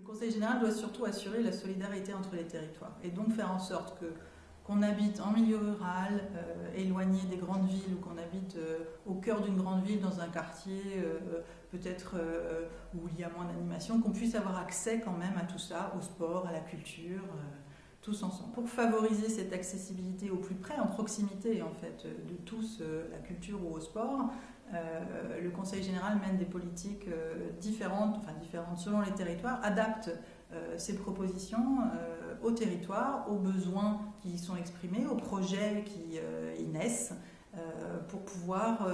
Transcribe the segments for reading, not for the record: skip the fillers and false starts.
Conseil général doit surtout assurer la solidarité entre les territoires et donc faire en sorte qu'on habite en milieu rural, éloigné des grandes villes, ou qu'on habite au cœur d'une grande ville, dans un quartier peut-être où il y a moins d'animation, qu'on puisse avoir accès quand même à tout ça, au sport, à la culture, tous ensemble. Pour favoriser cette accessibilité au plus près, en proximité en fait, de tous, la culture ou au sport, le Conseil général mène des politiques différentes selon les territoires, adapte ses propositions au territoire, aux besoins qui y sont exprimés, aux projets qui y naissent, pour pouvoir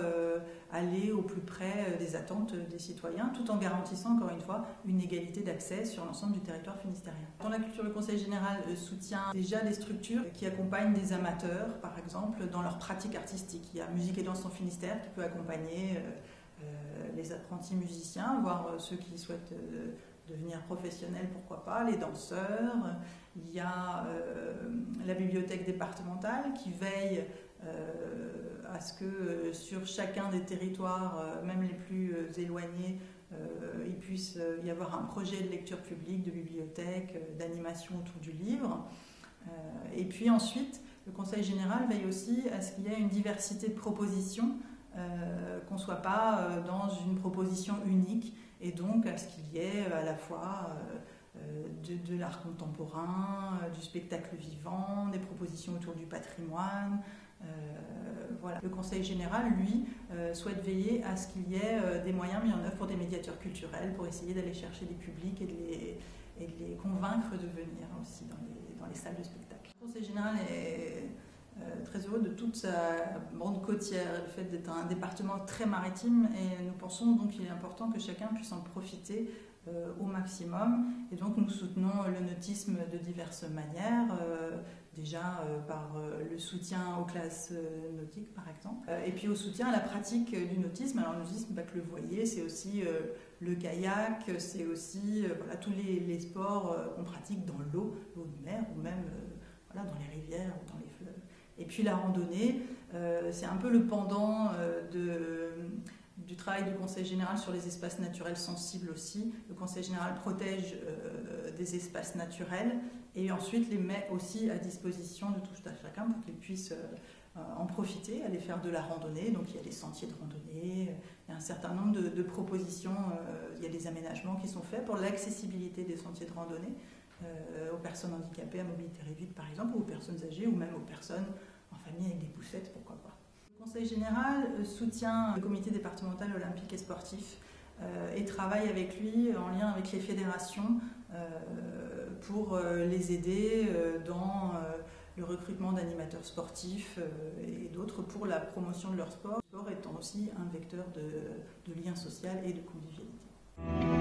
aller au plus près des attentes des citoyens, tout en garantissant encore une fois une égalité d'accès sur l'ensemble du territoire finistérien. Dans la culture, le Conseil général soutient déjà des structures qui accompagnent des amateurs, par exemple, dans leur pratique artistique. Il y a Musique et Danse en Finistère qui peut accompagner les apprentis musiciens, voire ceux qui souhaitent devenir professionnels, pourquoi pas, les danseurs. Il y a la bibliothèque départementale qui veille à ce que sur chacun des territoires, même les plus éloignés, il puisse y avoir un projet de lecture publique, de bibliothèque, d'animation autour du livre. Et puis ensuite, le Conseil général veille aussi à ce qu'il y ait une diversité de propositions, qu'on ne soit pas dans une proposition unique, et donc à ce qu'il y ait à la fois de l'art contemporain, du spectacle vivant, des propositions autour du patrimoine. Voilà. Le Conseil général, lui, souhaite veiller à ce qu'il y ait des moyens mis en œuvre pour des médiateurs culturels, pour essayer d'aller chercher des publics et de les convaincre de venir aussi dans les salles de spectacle. Le Conseil général est très heureux de toute sa bande côtière, le fait d'être un département très maritime, et nous pensons donc qu'il est important que chacun puisse en profiter au maximum, et donc nous soutenons le nautisme de diverses manières, déjà par le soutien aux classes nautiques par exemple, et puis au soutien à la pratique du nautisme. Alors le nautisme, pas que le voilier, c'est aussi le kayak, c'est aussi voilà, tous les sports qu'on pratique dans l'eau de mer, ou même voilà, dans les rivières ou dans les fleuves. Et puis la randonnée, c'est un peu le pendant du travail du Conseil général sur les espaces naturels sensibles aussi. Le Conseil général protège des espaces naturels et ensuite les met aussi à disposition de tout à chacun pour qu'ils puissent en profiter, aller faire de la randonnée. Donc il y a des sentiers de randonnée, il y a un certain nombre de propositions, il y a des aménagements qui sont faits pour l'accessibilité des sentiers de randonnée aux personnes handicapées à mobilité réduite par exemple, ou aux personnes âgées, ou même aux personnes en famille avec des poussettes, pourquoi pas. Le Conseil général soutient le comité départemental olympique et sportif et travaille avec lui en lien avec les fédérations pour les aider dans le recrutement d'animateurs sportifs et d'autres pour la promotion de leur sport. Le sport étant aussi un vecteur de lien social et de convivialité.